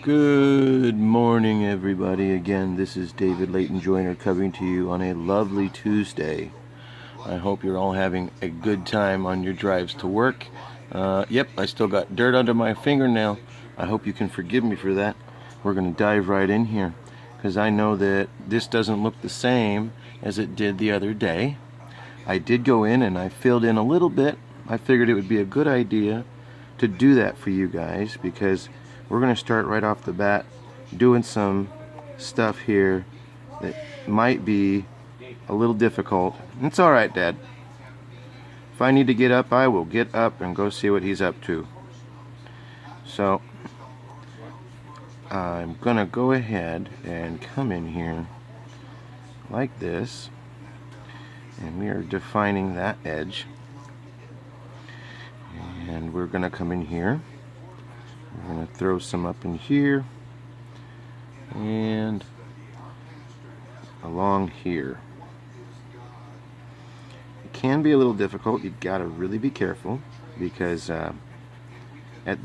Good morning, everybody. Again, this is David Leighton Joyner coming to you on a lovely Tuesday. I hope you're all having a good time on your drives to work. Yep, I still got dirt under my fingernail. I hope you can forgive me for that. We're going to dive right in here because I know that this doesn't look the same as it did the other day. I did go in and I filled in a little bit. I figured it would be a good idea to do that for you guys because we're going to start right off the bat doing some stuff here that might be a little difficult. It's alright, Dad. If I need to get up, I will get up and go see what he's up to. So I'm going to go ahead and come in here like this, and we are defining that edge. And we're going to come in here. We're going to throw some up in here and along here. It can be a little difficult. You've got to really be careful because at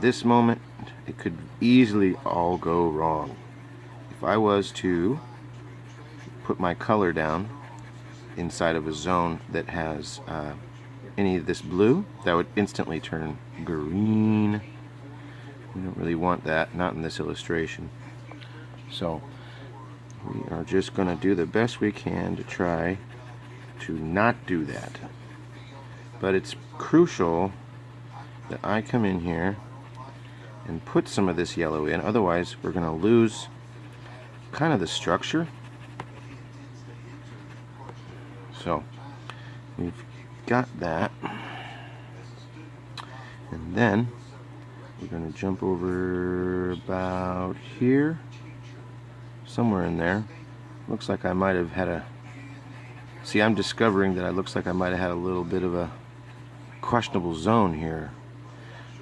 this moment it could easily all go wrong. If I was to put my color down inside of a zone that has any of this blue, that would instantly turn green. We don't really want that, not in this illustration. So we are just going to do the best we can to try to not do that. But it's crucial that I come in here and put some of this yellow in, otherwise we're going to lose kind of the structure. So we've got that, and then we're going to jump over about here, somewhere in there. Looks like I might have had a... See, I'm discovering that it looks like I might have had a little bit of a questionable zone here.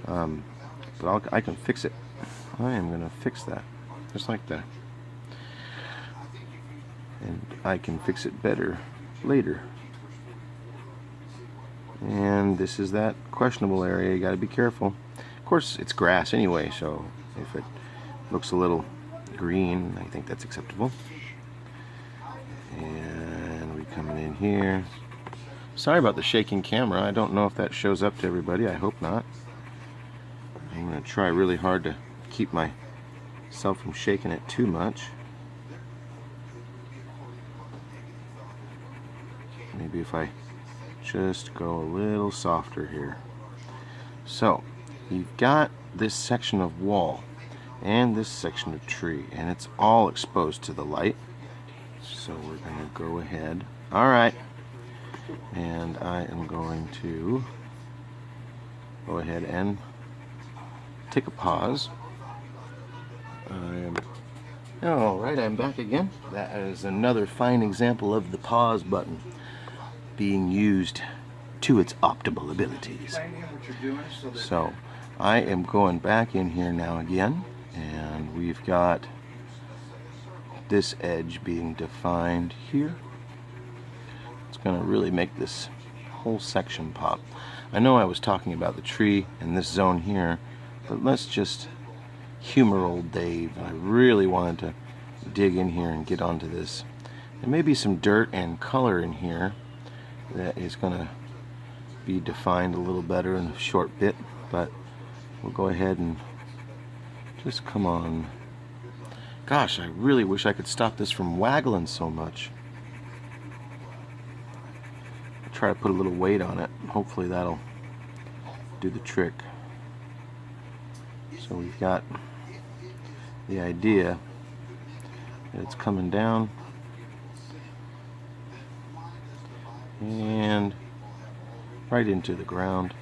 But I can fix it. I am going to fix that, just like that. And I can fix it better later. And this is that questionable area. You got to be careful. Of course, it's grass anyway, so if it looks a little green, I think that's acceptable. And we coming in here. Sorry about the shaking camera. I don't know if that shows up to everybody. I hope not. I'm going to try really hard to keep myself from shaking it too much. Maybe if I just go a little softer here. So you've got this section of wall and this section of tree, and it's all exposed to the light. So we're going to go ahead. Alright. And I am going to go ahead and take a pause. Alright, I'm back again. That is another fine example of the pause button being used to its optimal abilities. So I am going back in here now again, and we've got this edge being defined here. It's going to really make this whole section pop. I know I was talking about the tree and this zone here, but let's just humor old Dave. I really wanted to dig in here and get onto this. There may be some dirt and color in here that is going to be defined a little better in a short bit, but we'll go ahead and just come on. Gosh, I really wish I could stop this from waggling so much. I'll try to put a little weight on it. Hopefully that'll do the trick. So we've got the idea that it's coming down and right into the ground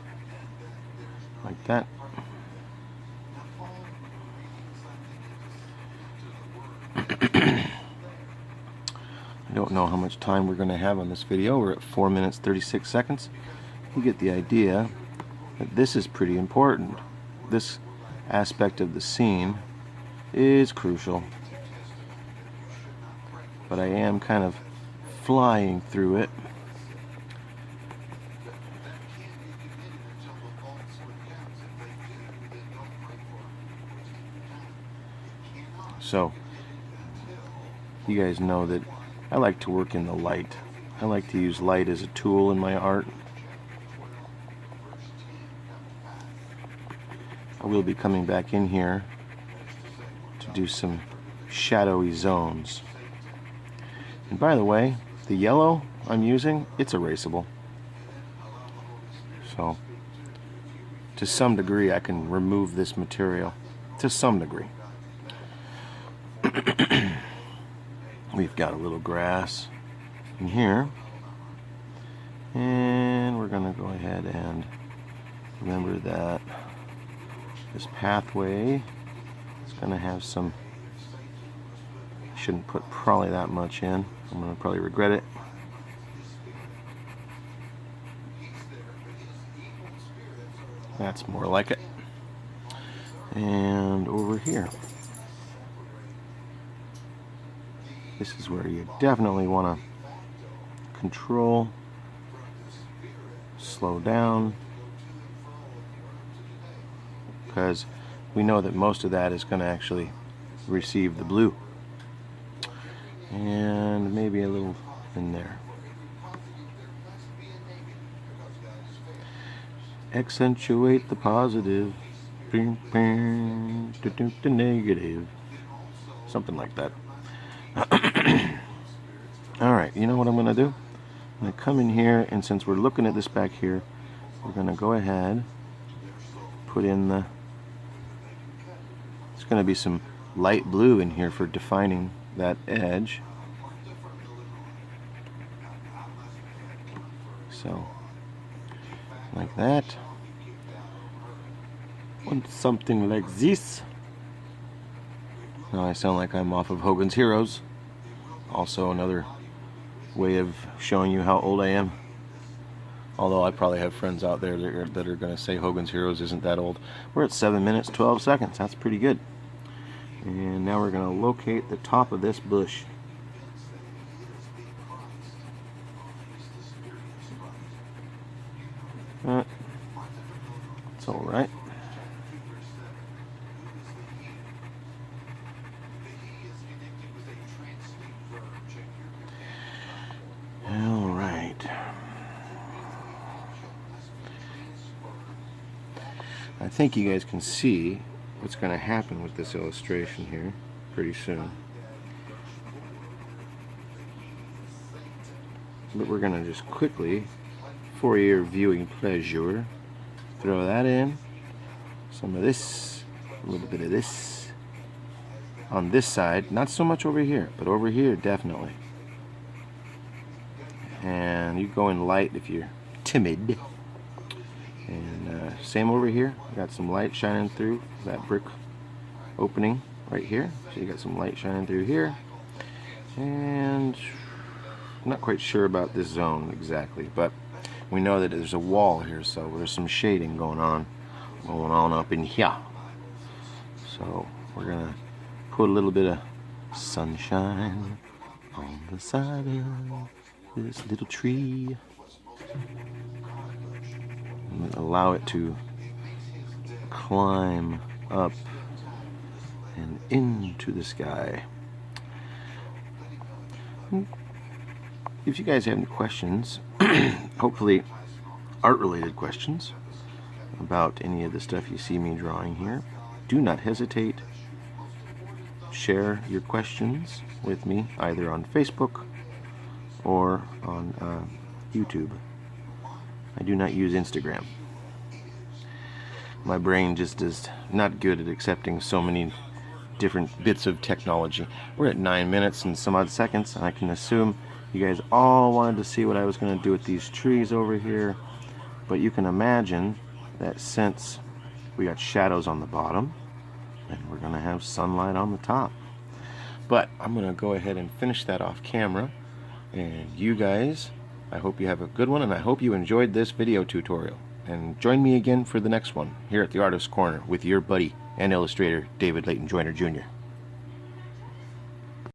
like that. I don't know how much time we're going to have on this video. We're at 4 minutes 36 seconds. You get the idea that this is pretty important. This aspect of the scene is crucial, but I am kind of flying through it. So you guys know that I like to work in the light. I like to use light as a tool in my art. I will be coming back in here to do some shadowy zones. And by the way, the yellow I'm using, it's erasable. So to some degree I can remove this material. To some degree. We've got a little grass in here. And we're going to go ahead and remember that this pathway is going to have some, shouldn't put probably that much in. I'm going to probably regret it. That's more like it. And over here, this is where you definitely want to control, slow down, because we know that most of that is going to actually receive the blue. And maybe a little in there. Accentuate the positive, the negative, something like that. Alright, you know what I'm going to do? I'm going to come in here, and since we're looking at this back here, we're going to go ahead, put in the, it's going to be some light blue in here for defining that edge. So, like that. Want something like this. Now I sound like I'm off of Hogan's Heroes. Also another way of showing you how old I am. Although I probably have friends out there that are going to say Hogan's Heroes isn't that old. We're at 7 minutes 12 seconds. That's pretty good. And now we're going to locate the top of this bush. It's all right. All right. I think you guys can see what's going to happen with this illustration here pretty soon. But we're going to just quickly, for your viewing pleasure, throw that in, some of this, a little bit of this on this side, not so much over here, but over here definitely. And you go in light if you're timid. And same over here, got some light shining through that brick opening right here. So you got some light shining through here. And I'm not quite sure about this zone exactly, but we know that there's a wall here, so there's some shading going on up in here. So we're gonna put a little bit of sunshine on the side of this little tree and allow it to climb up and into the sky. If you guys have any questions, hopefully art-related questions about any of the stuff you see me drawing here, do not hesitate. Share your questions with me either on Facebook or on YouTube. I do not use Instagram. My brain just is not good at accepting so many different bits of technology. We're at 9 minutes and some odd seconds, and I can assume you guys all wanted to see what I was going to do with these trees over here, but you can imagine that since we got shadows on the bottom, then we're going to have sunlight on the top. But I'm going to go ahead and finish that off camera. And you guys, I hope you have a good one, and I hope you enjoyed this video tutorial. And join me again for the next one here at the Artist's Corner with your buddy and illustrator David Layton Joyner Jr.